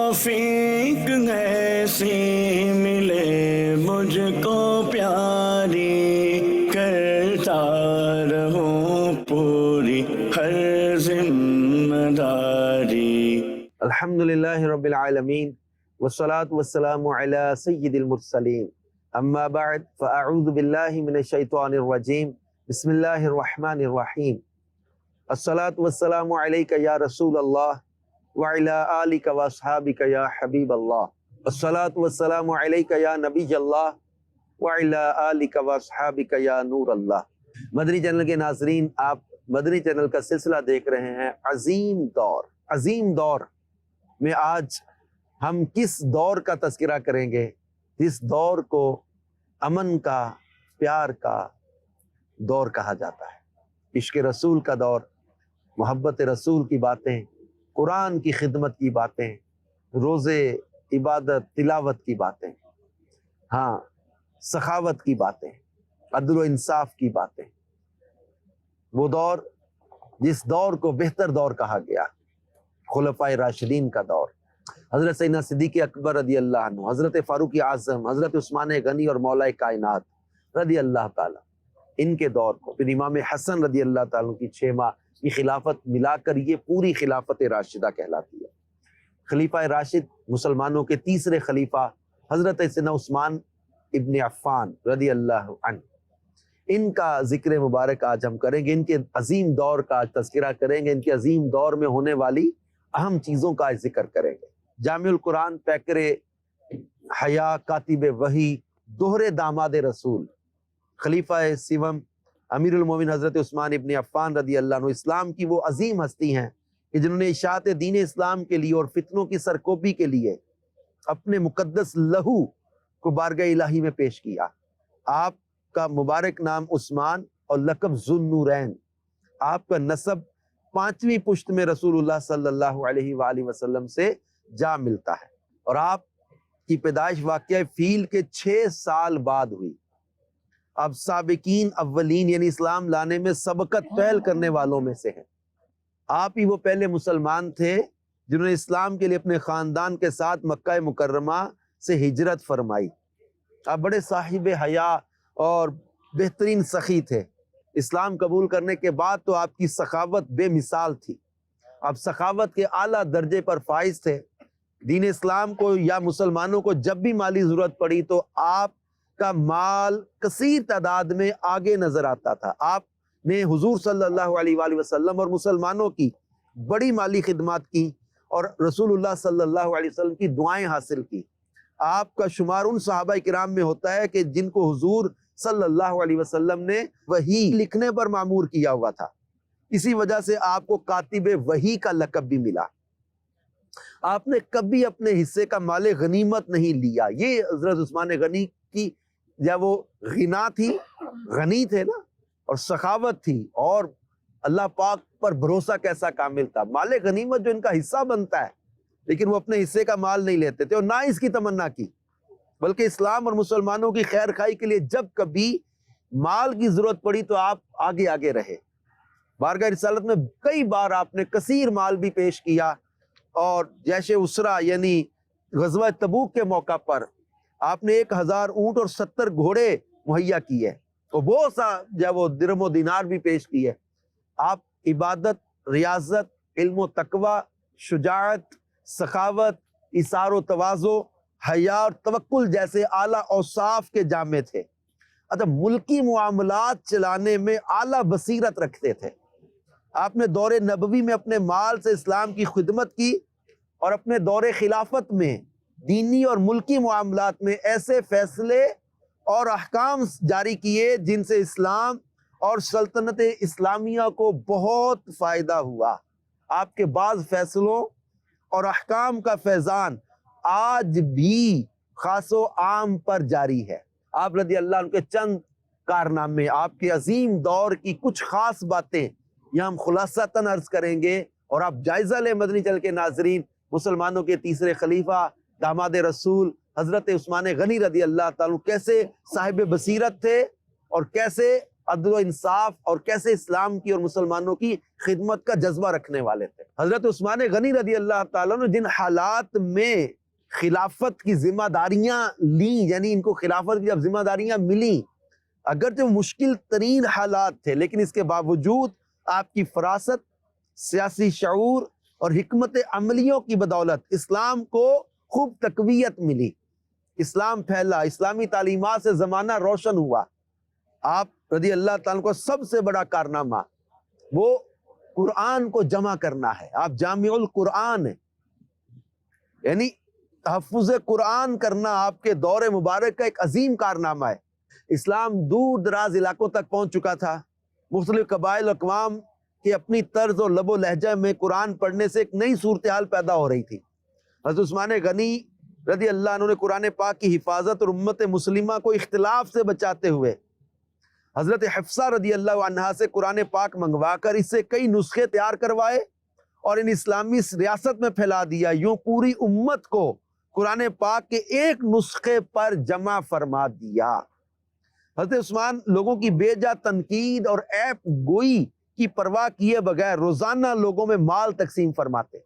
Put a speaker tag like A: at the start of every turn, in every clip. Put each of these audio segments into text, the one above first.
A: توفیق ایسی ملے مجھ کو پیاری، کرتا رہوں پوری ہر ذمہ داری۔
B: الحمدللہ رب العالمین والصلاة والسلام علی سید المرسلین، اما بعد فاعوذ باللہ من الشیطان الرجیم، بسم اللہ الرحمن الرحیم۔ الصلاة والسلام علیک یا رسول اللہ وعلی آلک واصحابک یا حبیب اللہ، الصلاة والسلام علیک یا نبی اللہ وعلی آلک واصحابک یا نور اللہ۔ مدنی چینل کے ناظرین، آپ مدنی چینل کا سلسلہ دیکھ رہے ہیں عظیم دور میں آج ہم کس دور کا تذکرہ کریں گے؟ جس دور کو امن کا، پیار کا دور کہا جاتا ہے، عشق رسول کا دور، محبت رسول کی باتیں، قرآن کی خدمت کی باتیں، روزے، عبادت، تلاوت کی باتیں، ہاں، سخاوت کی باتیں، عدل و انصاف کی باتیں۔ وہ دور جس دور کو بہتر دور کہا گیا، خلفائے راشدین کا دور، حضرت سیدنا صدیق اکبر رضی اللہ عنہ، حضرت فاروق اعظم، حضرت عثمان غنی اور مولا کائنات رضی اللہ تعالیٰ، ان کے دور کو، پھر امام حسن رضی اللہ تعالیٰ کی 6 ماہ کی خلافت ملا کر یہ پوری خلافت راشدہ کہلاتی ہے۔ خلیفہ راشد، مسلمانوں کے تیسرے خلیفہ حضرت سیدنا عثمان ابن عفان رضی اللہ عنہ، ان کا ذکر مبارک آج ہم کریں گے، ان کے عظیم دور کا آج تذکرہ کریں گے، ان کے عظیم دور میں ہونے والی اہم چیزوں کا آج ذکر کریں گے۔ جامع القرآن، پیکر حیا، کاتب وحی، دوہرے داماد رسول، خلیفہ سیوم، امیر المومنین حضرت عثمان ابن عفان رضی اللہ عنہ، اسلام کی وہ عظیم ہستی ہیں کہ جنہوں نے اشاعت دین اسلام کے لیے اور فتنوں کی سرکوبی کے لیے اپنے مقدس لہو کو بارگاہ الہی میں پیش کیا۔ آپ کا مبارک نام عثمان اور لقب ذو النورین، آپ کا نسب 5ویں پشت میں رسول اللہ صلی اللہ علیہ وآلہ وسلم سے جا ملتا ہے، اور آپ کی پیدائش واقعہ فیل کے 6 سال بعد ہوئی۔ اب سابقین اولین یعنی اسلام لانے میں سبقت پہل کرنے والوں میں سے ہیں۔ آپ ہی وہ پہلے مسلمان تھے جنہوں نے اسلام کے لیے اپنے خاندان کے ساتھ مکہ مکرمہ سے ہجرت فرمائی۔ آپ بڑے صاحب حیا اور بہترین سخی تھے۔ اسلام قبول کرنے کے بعد تو آپ کی سخاوت بے مثال تھی، آپ سخاوت کے اعلیٰ درجے پر فائز تھے۔ دین اسلام کو یا مسلمانوں کو جب بھی مالی ضرورت پڑی تو آپ کا مال کثیر تعداد میں آگے نظر آتا تھا۔ آپ نے حضور صلی اللہ علیہ وآلہ وسلم اور مسلمانوں کی بڑی مالی خدمات کی اور رسول اللہ صلی اللہ علیہ وسلم کی دعائیں حاصل کی۔ آپ کا شمار ان صحابہ کرام میں ہوتا ہے کہ جن کو حضور صلی اللہ علیہ وسلم نے وحی لکھنے پر مامور کیا ہوا تھا، اسی وجہ سے آپ کو کاتب وحی کا لقب بھی ملا۔ آپ نے کبھی اپنے حصے کا مال غنیمت نہیں لیا۔ یہ حضرت عثمان غنی کی جب وہ غنا تھی، غنی تھے نا، اور سخاوت تھی، اور اللہ پاک پر بھروسہ کیسا کامل تھا۔ مال غنیمت جو ان کا حصہ بنتا ہے، لیکن وہ اپنے حصے کا مال نہیں لیتے تھے اور نہ اس کی تمنا کی، بلکہ اسلام اور مسلمانوں کی خیر خواہی کے لیے جب کبھی مال کی ضرورت پڑی تو آپ آگے آگے رہے۔ بارگاہ رسالت میں کئی بار آپ نے کثیر مال بھی پیش کیا، اور جیش اسرا یعنی غزوہ تبوک کے موقع پر آپ نے 1000 اونٹ اور 70 گھوڑے مہیا کیے، اور بہت سا جب وہ درہم و دینار بھی پیش کیے۔ آپ عبادت، ریاضت، علم و تقوی، شجاعت، سخاوت، ایثار و تواضع، حیا اور توکل جیسے اعلیٰ اوصاف کے جامع تھے۔ اچھا، ملکی معاملات چلانے میں اعلیٰ بصیرت رکھتے تھے۔ آپ نے دور نبوی میں اپنے مال سے اسلام کی خدمت کی، اور اپنے دور خلافت میں دینی اور ملکی معاملات میں ایسے فیصلے اور احکام جاری کیے جن سے اسلام اور سلطنت اسلامیہ کو بہت فائدہ ہوا۔ آپ کے بعض فیصلوں اور احکام کا فیضان آج بھی خاص و عام پر جاری ہے۔ آپ رضی اللہ عنہ کے چند کارنامے، آپ کے عظیم دور کی کچھ خاص باتیں یہ ہم خلاصتاً عرض کریں گے، اور آپ جائزہ لیں مدنی چینل کے ناظرین، مسلمانوں کے تیسرے خلیفہ داماد رسول حضرت عثمان غنی رضی اللہ تعالیٰ کیسے صاحب بصیرت تھے اور کیسے عدل و انصاف اور کیسے اسلام کی اور مسلمانوں کی خدمت کا جذبہ رکھنے والے تھے۔ حضرت عثمان غنی رضی اللہ تعالیٰ نے جن حالات میں خلافت کی ذمہ داریاں لیں، یعنی ان کو خلافت کی جب ذمہ داریاں ملیں، اگرچہ مشکل ترین حالات تھے، لیکن اس کے باوجود آپ کی فراست، سیاسی شعور اور حکمت عملیوں کی بدولت اسلام کو خوب تقویت ملی، اسلام پھیلا، اسلامی تعلیمات سے زمانہ روشن ہوا۔ آپ رضی اللہ تعالیٰ کو سب سے بڑا کارنامہ وہ قرآن کو جمع کرنا ہے۔ آپ جامع القرآن ہیں، یعنی تحفظ قرآن کرنا آپ کے دور مبارک کا ایک عظیم کارنامہ ہے۔ اسلام دور دراز علاقوں تک پہنچ چکا تھا، مختلف قبائل و اقوام کہ اپنی طرز اور لب و لہجہ میں قرآن پڑھنے سے ایک نئی صورتحال پیدا ہو رہی تھی۔ حضرت عثمان غنی رضی اللہ عنہ نے قرآن پاک کی حفاظت اور امت مسلمہ کو اختلاف سے بچاتے ہوئے حضرت حفصہ رضی اللہ عنہا سے قرآن پاک منگوا کر اس سے کئی نسخے تیار کروائے اور ان اسلامی ریاست میں پھیلا دیا۔ یوں پوری امت کو قرآن پاک کے ایک نسخے پر جمع فرما دیا۔ حضرت عثمان لوگوں کی بے جا تنقید اور عیب گوئی کی پرواہ کیے بغیر روزانہ لوگوں میں مال تقسیم فرماتے،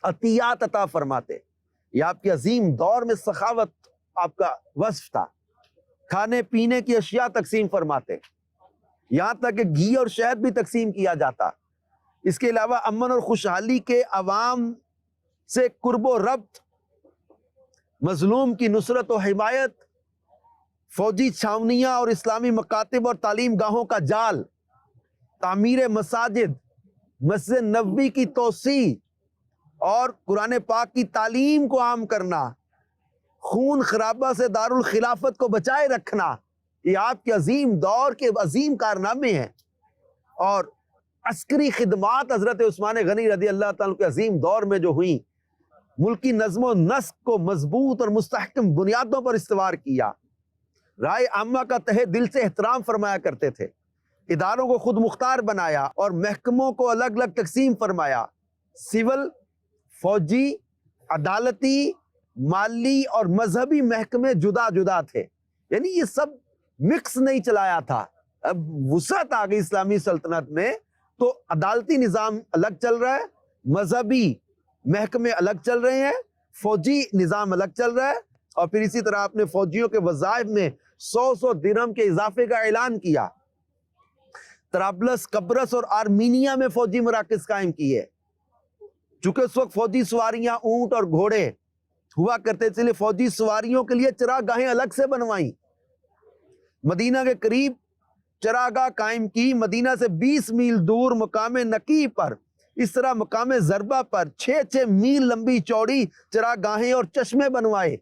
B: عطیات عطا فرماتے۔ یہ آپ کے عظیم دور میں سخاوت آپ کا وصف تھا۔ کھانے پینے کی اشیاء تقسیم فرماتے، یہاں تک کہ گھی اور شہد بھی تقسیم کیا جاتا۔ اس کے علاوہ امن اور خوشحالی کے عوام سے قرب و ربط، مظلوم کی نصرت و حمایت، فوجی چھاونیاں اور اسلامی مکاتب اور تعلیم گاہوں کا جال، تعمیر مساجد، مسجد نبوی کی توسیع اور قرآن پاک کی تعلیم کو عام کرنا، خون خرابہ سے دارالخلافت کو بچائے رکھنا، یہ آپ کے عظیم دور کے عظیم کارنامے ہیں۔ اور عسکری خدمات حضرت عثمان غنی رضی اللہ تعالیٰ کے عظیم دور میں جو ہوئیں، ملکی نظم و نسق کو مضبوط اور مستحکم بنیادوں پر استوار کیا، رائے عامہ کا تہہ دل سے احترام فرمایا کرتے تھے، اداروں کو خود مختار بنایا اور محکموں کو الگ الگ تقسیم فرمایا، سول، فوجی، عدالتی، مالی اور مذہبی محکمے جدا جدا تھے، یعنی یہ سب مکس نہیں چلایا تھا۔ اب وسعت آ گئی اسلامی سلطنت میں تو عدالتی نظام الگ چل رہا ہے، مذہبی محکمے الگ چل رہے ہیں، فوجی نظام الگ چل رہا ہے، اور پھر اسی طرح آپ نے فوجیوں کے وظائف میں 100 درہم کے اضافے کا اعلان کیا۔ طرابلس، قبرص اور آرمینیا میں فوجی مراکز قائم کیے۔ چونکہ اس وقت فوجی سواریاں اونٹ اور گھوڑے ہوا کرتے تھے، فوجی سواریوں کے لیے چراگاہیں الگ سے بنوائیں، مدینہ کے قریب چراگاہ قائم کی، مدینہ سے 20 میل دور مقام نقی پر، اس طرح مقام ضربہ پر 6 میل لمبی چوڑی چراگاہیں اور چشمے بنوائے۔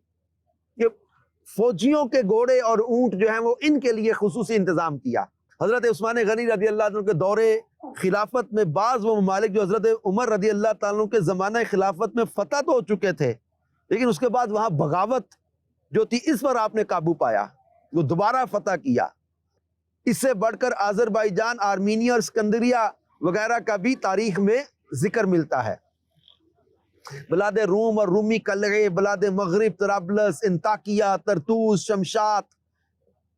B: یہ فوجیوں کے گھوڑے اور اونٹ جو ہیں وہ ان کے لیے خصوصی انتظام کیا۔ حضرت عثمان غنی رضی اللہ عنہ کے دور خلافت میں بعض وہ ممالک جو حضرت عمر رضی اللہ تعالیٰ کے زمانہ خلافت میں فتح تو ہو چکے تھے، لیکن اس کے بعد وہاں بغاوت جو تھی اس پر آپ نے قابو پایا، وہ دوبارہ فتح کیا۔ اس سے بڑھ کر آذربائیجان، آرمینیا اور اسکندریہ وغیرہ کا بھی تاریخ میں ذکر ملتا ہے۔ بلاد روم اور رومی قلعے، بلاد مغرب، طرابلس، انطاکیہ، طرطوس، شمشاد،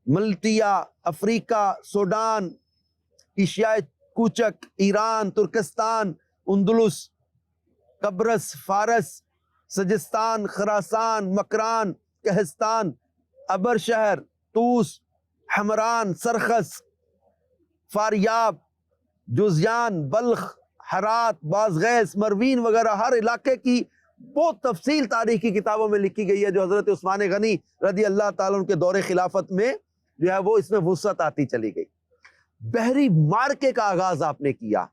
B: ملٹیا، افریقہ، سوڈان، ایشیائے کوچک، ایران، ترکستان، اندلس، قبرص، فارس، سجستان، خراسان، مکران، کہستان، ابر شہر، توس، حمران، سرخس، فاریاب، جوزیان، بلخ، ہرات، بازغیس، مروین وغیرہ ہر علاقے کی بہت تفصیل تاریخ کی کتابوں میں لکھی گئی ہے، جو حضرت عثمان غنی رضی اللہ تعالیٰ عنہ کے دور خلافت میں جو ہے وہ اس میں وسعت آتی چلی گئی۔ بحری مارکے کا آغاز آپ نے کیا،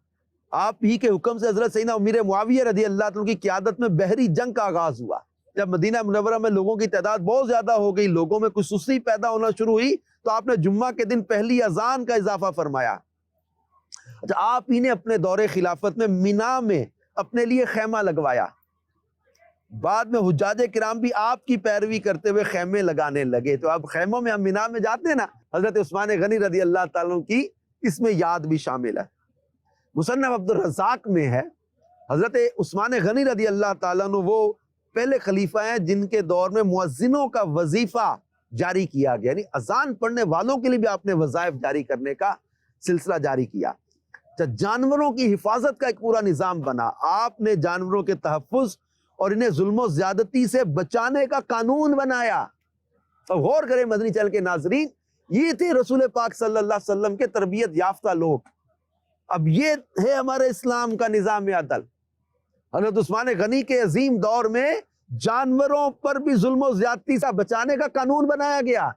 B: آپ ہی کے حکم سے حضرت سیدنا امیر معاویہ رضی اللہ عنہ کی قیادت میں بحری جنگ کا آغاز ہوا۔ جب مدینہ منورہ میں لوگوں کی تعداد بہت زیادہ ہو گئی، لوگوں میں کچھ سستی پیدا ہونا شروع ہوئی، تو آپ نے جمعہ کے دن پہلی اذان کا اضافہ فرمایا۔ اچھا، آپ ہی نے اپنے دور خلافت میں مینا میں اپنے لیے خیمہ لگوایا، بعد میں حجاج کرام بھی آپ کی پیروی کرتے ہوئے خیمے لگانے لگے، تو اب خیموں میں ہم مینا میں جاتے ہیں نا، حضرت عثمان غنی رضی اللہ تعالیٰ کی اس میں یاد بھی شامل ہے۔ مصنف عبد الرزاق میں ہے، حضرت عثمان غنی رضی اللہ تعالیٰ عنہ وہ پہلے خلیفہ ہیں جن کے دور میں مؤذنوں کا وظیفہ جاری کیا گیا، یعنی اذان پڑھنے والوں کے لیے بھی آپ نے وظائف جاری کرنے کا سلسلہ جاری کیا۔ جانوروں کی حفاظت کا ایک پورا نظام بنا، آپ نے جانوروں کے تحفظ اور انہیں ظلم و زیادتی سے بچانے کا قانون بنایا۔ اب غور کریں مدنی چینل کے ناظرین، یہ تھے رسول پاک صلی اللہ علیہ وسلم کے تربیت یافتہ لوگ۔ اب یہ ہے ہمارے اسلام کا نظام عدل۔ حضرت عثمان غنی کے عظیم دور میں جانوروں پر بھی ظلم و زیادتی سے بچانے کا قانون بنایا گیا۔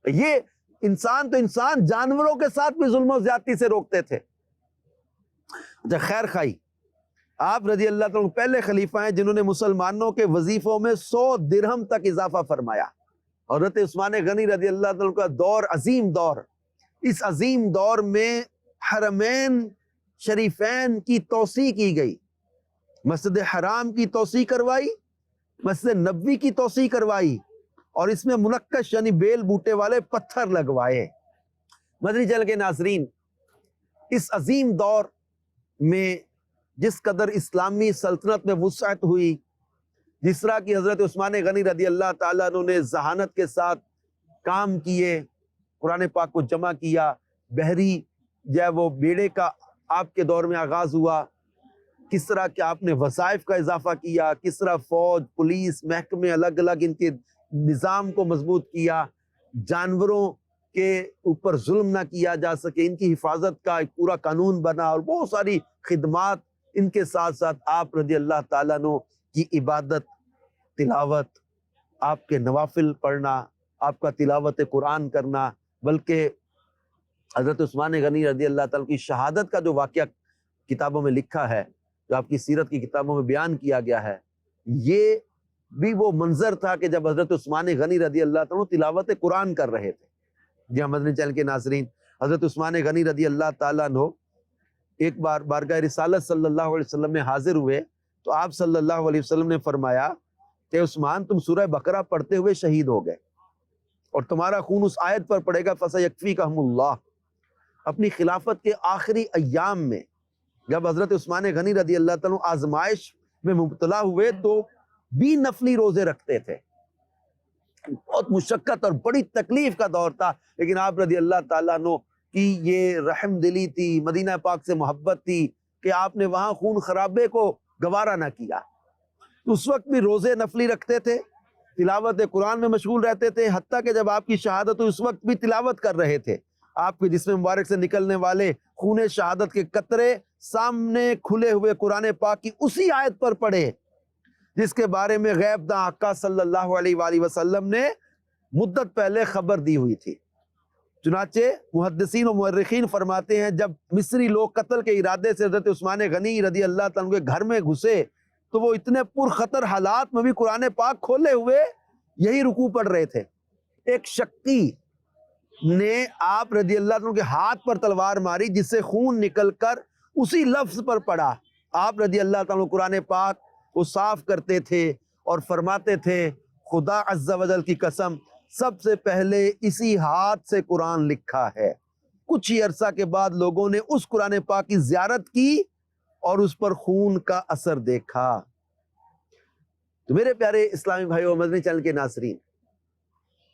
B: یہ انسان تو انسان، جانوروں کے ساتھ بھی ظلم و زیادتی سے روکتے تھے۔ خیر خائی، آپ رضی اللہ تعالیٰ پہلے خلیفہ ہیں جنہوں نے مسلمانوں کے وظیفوں میں 100 درہم تک اضافہ فرمایا۔ حضرت عثمان غنی رضی اللہ تعالیٰ کا دور عظیم دور، اس عظیم دور میں حرمین شریفین کی توسیع کی گئی، مسجد حرام کی توسیع کروائی، مسجد نبوی کی توسیع کروائی، اور اس میں منقش یعنی بیل بوٹے والے پتھر لگوائے۔ مدنی چینل کے ناظرین، اس عظیم دور میں جس قدر اسلامی سلطنت میں وسعت ہوئی، جس طرح کی حضرت عثمان غنی رضی اللہ تعالیٰ عنہ نے ذہانت کے ساتھ کام کیے، قرآن پاک کو جمع کیا، بحری جو ہے وہ بیڑے کا آپ کے دور میں آغاز ہوا، کس طرح کہ آپ نے وظائف کا اضافہ کیا، کس طرح فوج، پولیس، محکمے الگ الگ ان کے نظام کو مضبوط کیا، جانوروں کے اوپر ظلم نہ کیا جا سکے، ان کی حفاظت کا ایک پورا قانون بنا، اور بہت ساری خدمات ان کے ساتھ ساتھ آپ رضی اللہ تعالیٰ عنہ کی عبادت، تلاوت، آپ کے نوافل پڑھنا، آپ کا تلاوت قرآن کرنا، بلکہ حضرت عثمان غنی رضی اللہ تعالیٰ کی شہادت کا جو واقعہ کتابوں میں لکھا ہے، جو آپ کی سیرت کی کتابوں میں بیان کیا گیا ہے، یہ بھی وہ منظر تھا کہ جب حضرت عثمان غنی رضی اللہ تعالیٰ تلاوت قرآن کر رہے تھے۔ جی ہاں مدنی چینل کے ناظرین، حضرت عثمان غنی رضی اللہ تعالیٰ عنہ ایک بار بارگاہ رسالت صلی اللہ علیہ وسلم میں حاضر ہوئے تو آپ صلی اللہ علیہ وسلم نے فرمایا کہ عثمان تم سورہ بقرہ پڑھتے ہوئے شہید ہو گئے اور تمہارا خون اس آیت پر پڑے گا فَسَيَكْفِيكَهُمُ اللَّهُ۔ اپنی خلافت کے آخری ایام میں جب حضرت عثمان غنی رضی اللہ تعالیٰ آزمائش میں مبتلا ہوئے تو بھی نفلی روزے رکھتے تھے۔ بہت مشقت اور بڑی تکلیف کا دور تھا، لیکن آپ رضی اللہ تعالیٰ عنہ کی یہ رحم دلی تھی، مدینہ پاک سے محبت تھی کہ آپ نے وہاں خون خرابے کو گوارا نہ کیا۔ اس وقت بھی روزے نفلی رکھتے تھے، تلاوت قرآن میں مشغول رہتے تھے، حتیٰ کہ جب آپ کی شہادت ہوئی اس وقت بھی تلاوت کر رہے تھے۔ آپ کے جسم مبارک سے نکلنے والے خون شہادت کے قطرے سامنے کھلے ہوئے قرآن پاک کی اسی آیت پر پڑھے جس کے بارے میں غیب داں آقا صلی اللہ علیہ وآلہ وسلم نے مدت پہلے خبر دی ہوئی تھی۔ چنانچہ محدثین و مورخین فرماتے ہیں جب مصری لوگ قتل کے ارادے سے حضرت عثمان غنی رضی اللہ تعالیٰ کے گھر میں گھسے تو وہ اتنے پرخطر حالات میں بھی قرآن پاک کھولے ہوئے یہی رکوع پڑھ رہے تھے۔ ایک شکی نے آپ رضی اللہ عنہ کے ہاتھ پر تلوار ماری جس سے خون نکل کر اسی لفظ پر پڑا۔ آپ رضی اللہ تعالیٰ قرآن پاک کو صاف کرتے تھے اور فرماتے تھے خدا عز و جل کی قسم سب سے پہلے اسی ہاتھ سے قرآن لکھا ہے۔ کچھ ہی عرصہ کے بعد لوگوں نے اس قرآن پاک کی زیارت کی اور اس پر خون کا اثر دیکھا۔ تو میرے پیارے اسلامی بھائیو مدنی چینل کے ناظرین،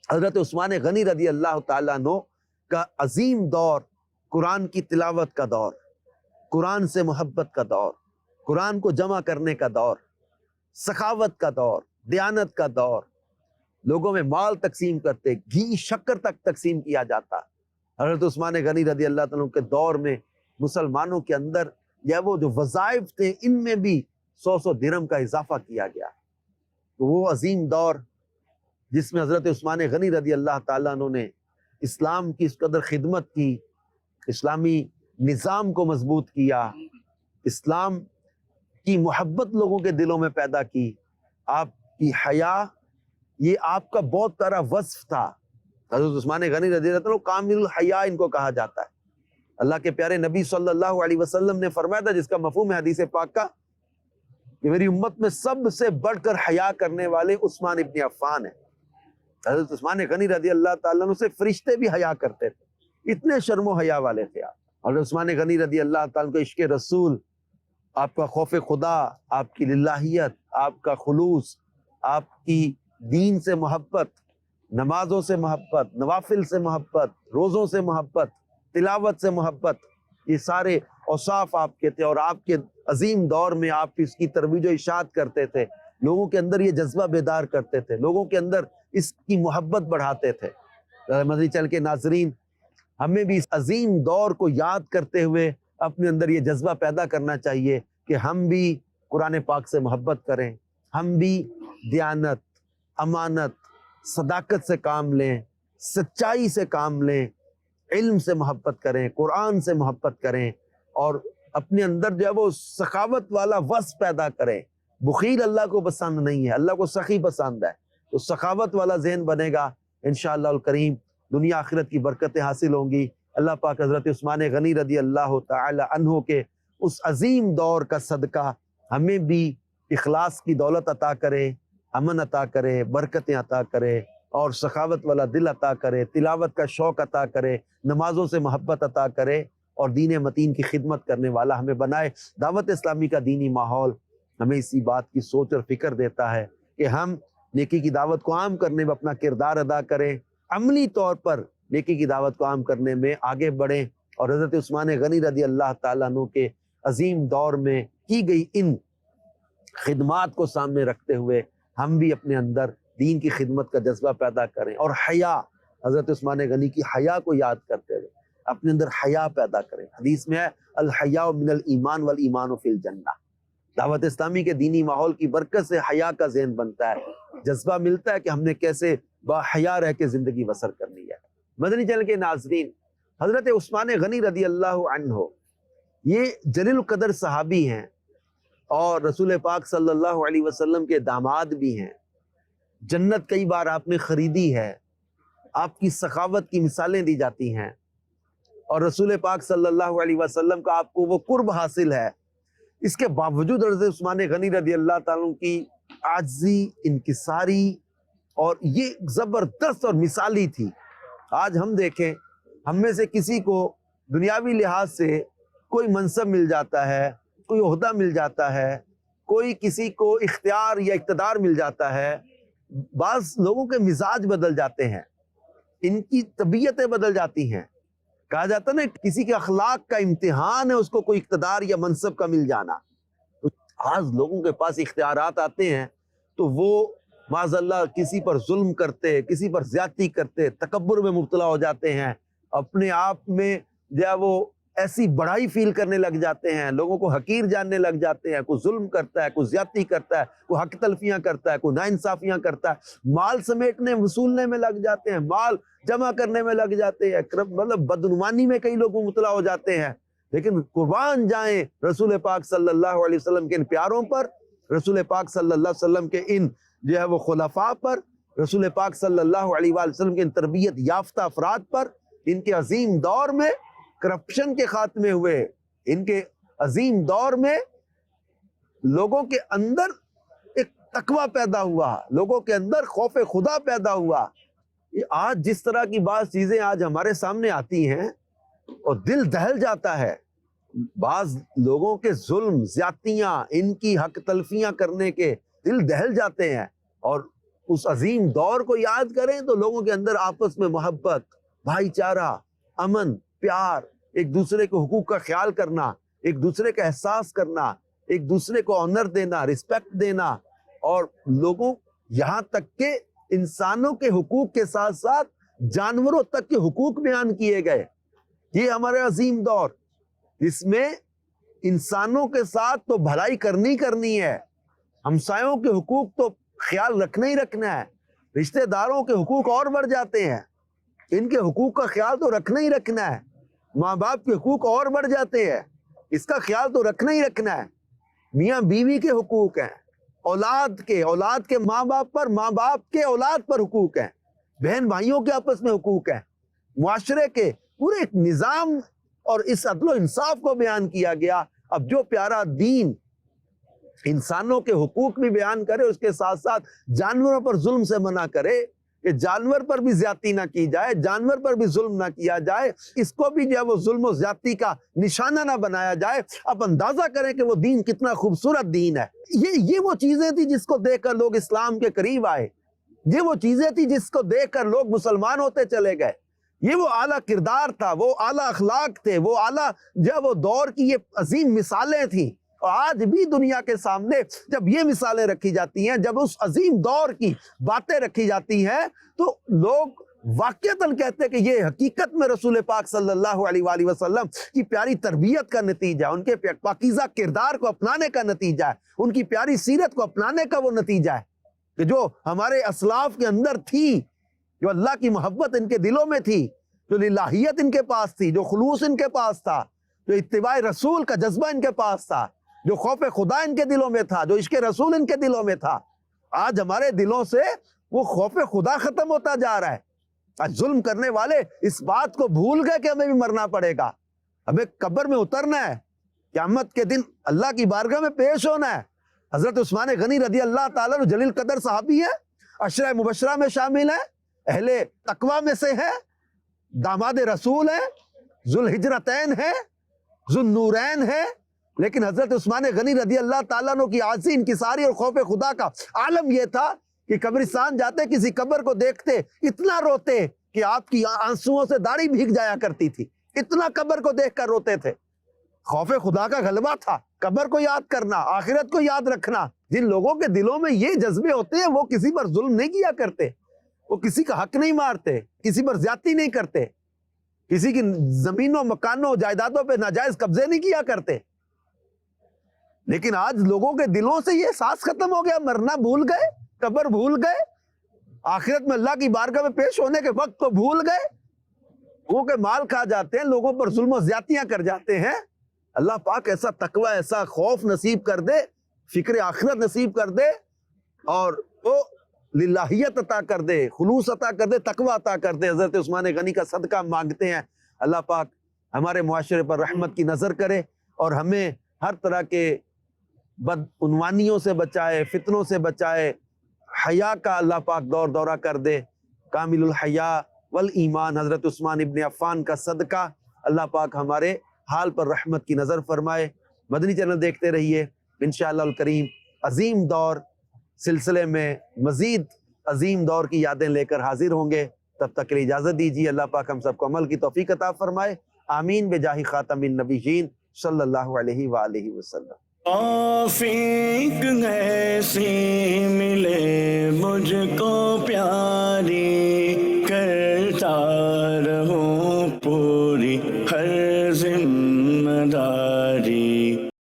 B: حضرت عثمان غنی رضی اللہ تعالیٰ عنہ کا عظیم دور، قرآن کی تلاوت کا دور، قرآن سے محبت کا دور، قرآن کو جمع کرنے کا دور، سخاوت کا دور، دیانت کا دور، لوگوں میں مال تقسیم کرتے، گھی شکر تک تقسیم کیا جاتا۔ حضرت عثمان غنی رضی اللہ تعالیٰ کے دور میں مسلمانوں کے اندر یا وہ جو وظائف تھے ان میں بھی 100 درہم کا اضافہ کیا گیا۔ تو وہ عظیم دور جس میں حضرت عثمان غنی رضی اللہ تعالیٰ عنہ نے اسلام کی اس قدر خدمت کی، اسلامی نظام کو مضبوط کیا، اسلام کی محبت لوگوں کے دلوں میں پیدا کی۔ آپ کی حیا یہ آپ کا بہت پیارا وصف تھا۔ حضرت عثمان غنی رضی اللہ عنہ کامل الحیا ان کو کہا جاتا ہے۔ اللہ کے پیارے نبی صلی اللہ علیہ وسلم نے فرمایا تھا جس کا مفہوم ہے حدیث پاک کا کہ میری امت میں سب سے بڑھ کر حیا کرنے والے عثمان ابن عفان ہیں۔ حضرت عثمان غنی رضی اللہ تعالیٰ عنہ سے فرشتے بھی حیا کرتے تھے، اتنے شرم و حیا والے تھے آپ۔ حضرت عثمان غنی رضی اللہ تعالیٰ عنہ کا عشق رسول، آپ کا خوف خدا، آپ کی للہیت، آپ کا خلوص، آپ کی دین سے محبت، نمازوں سے محبت، نوافل سے محبت، روزوں سے محبت، تلاوت سے محبت، یہ سارے اوصاف آپ کے تھے، اور آپ کے عظیم دور میں آپ اس کی ترویج و اشاعت کرتے تھے، لوگوں کے اندر یہ جذبہ بیدار کرتے تھے، لوگوں کے اندر اس کی محبت بڑھاتے تھے۔ مدنی چینل کے ناظرین، ہمیں بھی اس عظیم دور کو یاد کرتے ہوئے اپنے اندر یہ جذبہ پیدا کرنا چاہیے کہ ہم بھی قرآن پاک سے محبت کریں، ہم بھی دیانت، امانت، صداقت سے کام لیں، سچائی سے کام لیں، علم سے محبت کریں، قرآن سے محبت کریں، اور اپنے اندر جو ہے وہ سخاوت والا وصف پیدا کریں۔ بخیل اللہ کو پسند نہیں ہے، اللہ کو سخی پسند ہے، تو سخاوت والا ذہن بنے گا انشاءاللہ الکریم، دنیا آخرت کی برکتیں حاصل ہوں گی۔ اللہ پاک حضرت عثمان غنی رضی اللہ تعالی عنہ کے اس عظیم دور کا صدقہ ہمیں بھی اخلاص کی دولت عطا کرے، امن عطا کرے، برکتیں عطا کرے، اور سخاوت والا دل عطا کرے، تلاوت کا شوق عطا کرے، نمازوں سے محبت عطا کرے، اور دین متین کی خدمت کرنے والا ہمیں بنائے۔ دعوت اسلامی کا دینی ماحول ہمیں اسی بات کی سوچ اور فکر دیتا ہے کہ ہم نیکی کی دعوت کو عام کرنے میں اپنا کردار ادا کریں، عملی طور پر نیکی کی دعوت کو عام کرنے میں آگے بڑھیں، اور حضرت عثمان غنی رضی اللہ تعالیٰ عنہ کے عظیم دور میں کی گئی ان خدمات کو سامنے رکھتے ہوئے ہم بھی اپنے اندر دین کی خدمت کا جذبہ پیدا کریں، اور حیا، حضرت عثمان غنی کی حیا کو یاد کرتے ہوئے اپنے اندر حیا پیدا کریں۔ حدیث میں ہے الحیاء من الایمان والایمان فی الجنہ۔ دعوت اسلامی کے دینی ماحول کی برکت سے حیا کا ذہن بنتا ہے، جذبہ ملتا ہے کہ ہم نے کیسے با حیا رہ کے زندگی بسر کرنی ہے۔ مدنی چینل کے ناظرین، حضرت عثمان غنی رضی اللہ عنہ یہ جلیل القدر صحابی ہیں، اور رسول پاک صلی اللہ علیہ وسلم کے داماد بھی ہیں۔ جنت کئی بار آپ نے خریدی ہے، آپ کی سخاوت کی مثالیں دی جاتی ہیں، اور رسول پاک صلی اللہ علیہ وسلم کا آپ کو وہ قرب حاصل ہے۔ اس کے باوجود حضرت عثمان غنی رضی اللہ تعالیٰ عنہ کی عاجزی، انکساری، اور یہ زبردست اور مثالی تھی۔ آج ہم دیکھیں، ہم میں سے کسی کو دنیاوی لحاظ سے کوئی منصب مل جاتا ہے، کوئی عہدہ مل جاتا ہے، کوئی کسی کو اختیار یا اقتدار مل جاتا ہے، بعض لوگوں کے مزاج بدل جاتے ہیں، ان کی طبیعتیں بدل جاتی ہیں۔ کہا جاتا ہے نا، کسی کے اخلاق کا امتحان ہے اس کو کوئی اقتدار یا منصب کا مل جانا۔ آج لوگوں کے پاس اختیارات آتے ہیں تو وہ معاذ اللہ کسی پر ظلم کرتے، کسی پر زیادتی کرتے، تکبر میں مبتلا ہو جاتے ہیں، اپنے آپ میں جو ہے وہ ایسی بڑائی فیل کرنے لگ جاتے ہیں، لوگوں کو حقیر جاننے لگ جاتے ہیں، کوئی ظلم کرتا ہے، کوئی زیادتی کرتا ہے، کوئی حق تلفیاں کرتا ہے، کوئی ناانصافیاں کرتا ہے، مال سمیٹنے وصولنے میں لگ جاتے ہیں، مال جمع کرنے میں لگ جاتے ہیں، مطلب بدعنوانی میں کئی لوگ مبتلا ہو جاتے ہیں۔ لیکن قربان جائیں رسول پاک صلی اللہ علیہ وسلم کے ان پیاروں پر، رسول پاک صلی اللہ علیہ وسلم کے ان جو ہے وہ خلفاء پر، رسول پاک صلی اللہ علیہ وآلہ وسلم کے ان تربیت یافتہ افراد پر۔ ان کے عظیم دور میں کرپشن کے خاتمے ہوئے، ان کے عظیم دور میں لوگوں کے اندر ایک تقوی پیدا ہوا، لوگوں کے اندر خوف خدا پیدا ہوا۔ آج جس طرح کی بعض چیزیں آج ہمارے سامنے آتی ہیں اور دل دہل جاتا ہے، بعض لوگوں کے ظلم، زیادتیاں، ان کی حق تلفیاں کرنے کے دل دہل جاتے ہیں، اور اس عظیم دور کو یاد کریں تو لوگوں کے اندر آپس میں محبت، بھائی چارہ، امن، پیار، ایک دوسرے کے حقوق کا خیال کرنا، ایک دوسرے کا احساس کرنا، ایک دوسرے کو آنر دینا، رسپیکٹ دینا، اور لوگوں یہاں تک کہ انسانوں کے حقوق کے ساتھ ساتھ جانوروں تک کے حقوق بیان کیے گئے۔ یہ ہمارے عظیم دور، جس میں انسانوں کے ساتھ تو بھلائی کرنی ہے، ہمسایوں کے حقوق تو خیال رکھنا ہی رکھنا ہے، رشتہ داروں کے حقوق اور بڑھ جاتے ہیں، ان کے حقوق کا خیال تو رکھنا ہی رکھنا ہے، ماں باپ کے حقوق اور بڑھ جاتے ہیں، اس کا خیال تو رکھنا ہی رکھنا ہے، میاں بیوی کے حقوق ہیں، اولاد کے ماں باپ پر، ماں باپ کے اولاد پر حقوق ہیں، بہن بھائیوں کے آپس میں حقوق ہیں، معاشرے کے پورے ایک نظام اور اس عدل و انصاف کو بیان کیا گیا۔ اب جو پیارا دین انسانوں کے حقوق بھی بیان کرے، اس کے ساتھ ساتھ جانوروں پر ظلم سے منع کرے کہ جانور پر بھی زیادتی نہ کی جائے، جانور پر بھی ظلم نہ کیا جائے، اس کو بھی جو ہے وہ ظلم و زیادتی کا نشانہ نہ بنایا جائے، اب اندازہ کریں کہ وہ دین کتنا خوبصورت دین ہے۔ یہ وہ چیزیں تھی جس کو دیکھ کر لوگ اسلام کے قریب آئے، یہ وہ چیزیں تھی جس کو دیکھ کر لوگ مسلمان ہوتے چلے گئے. یہ وہ اعلیٰ کردار تھا، وہ اعلیٰ اخلاق تھے، وہ اعلیٰ جب وہ دور کی یہ عظیم مثالیں تھیں. اور آج بھی دنیا کے سامنے جب یہ مثالیں رکھی جاتی ہیں، جب اس عظیم دور کی باتیں رکھی جاتی ہیں، تو لوگ واقعتاً کہتے ہیں کہ یہ حقیقت میں رسول پاک صلی اللہ علیہ وآلہ وسلم کی پیاری تربیت کا نتیجہ، ان کے پاکیزہ کردار کو اپنانے کا نتیجہ ہے، ان کی پیاری سیرت کو اپنانے کا وہ نتیجہ ہے کہ جو ہمارے اسلاف کے اندر تھی، جو اللہ کی محبت ان کے دلوں میں تھی، جو للہیت ان کے پاس تھی، جو خلوص ان کے پاس تھا، جو اتباع رسول کا جذبہ ان کے پاس تھا، جو خوف خدا ان کے دلوں میں تھا، جو عشق رسول ان کے دلوں میں تھا. آج ہمارے دلوں سے وہ خوف خدا ختم ہوتا جا رہا ہے. آج ظلم کرنے والے اس بات کو بھول گئے کہ ہمیں بھی مرنا پڑے گا، ہمیں قبر میں اترنا ہے، قیامت کے دن اللہ کی بارگاہ میں پیش ہونا ہے. حضرت عثمان غنی رضی اللہ تعالیٰ عنہ جلیل قدر صحابی ہے، عشرہ مبشرہ میں شامل ہے، اہل تقویٰ میں سے ہے، داماد رسول ہے، ذوالہجرتین ہے، ذوالنورین ہے. لیکن حضرت عثمان غنی رضی اللہ تعالیٰ عنہ کی عاجزی، انکساری اور خوف خدا کا عالم یہ تھا کہ قبرستان جاتے، کسی قبر کو دیکھتے، اتنا روتے کہ آپ کی آنسوؤں سے داڑھی بھیگ جایا کرتی تھی، اتنا قبر کو دیکھ کر روتے تھے. خوف خدا کا غلبہ تھا، قبر کو یاد کرنا، آخرت کو یاد رکھنا. جن لوگوں کے دلوں میں یہ جذبے ہوتے ہیں وہ کسی پر ظلم نہیں کیا کرتے، وہ کسی کا حق نہیں مارتے، کسی پر زیادتی نہیں کرتے، کسی کی زمینوں مکانوں جائیدادوں پہ ناجائز قبضے نہیں کیا کرتے. لیکن آج لوگوں کے دلوں سے یہ احساس ختم ہو گیا، مرنا بھول گئے، قبر بھول گئے، آخرت میں اللہ کی بارگاہ میں پیش ہونے کے وقت کو بھول گئے. لوگوں کے مال کھا جاتے ہیں، لوگوں پر ظلم و زیادتیاں کر جاتے ہیں. اللہ پاک ایسا تقوی، ایسا خوف نصیب کر دے، فکر آخرت نصیب کر دے، اور وہ للہیت عطا کر دے، خلوص عطا کر دے، تقوی عطا کر دے. حضرت عثمان غنی کا صدقہ مانگتے ہیں. اللہ پاک ہمارے معاشرے پر رحمت کی نظر کرے اور ہمیں ہر طرح کے بدعنوانیوں سے بچائے، فتنوں سے بچائے. حیا کا اللہ پاک دور دورہ کر دے. کامل الحیا والایمان حضرت عثمان ابن عفان کا صدقہ اللہ پاک ہمارے حال پر رحمت کی نظر فرمائے. مدنی چینل دیکھتے رہیے، انشاءاللہ الکریم عظیم دور سلسلے میں مزید عظیم دور کی یادیں لے کر حاضر ہوں گے. تب تک کے لیے اجازت دیجیے. اللہ پاک ہم سب کو عمل کی توفیق عطا فرمائے. آمین بجاہ خاتم النبیین صلی اللہ علیہ وآلہ وسلم.
A: توفیق ایسی ملے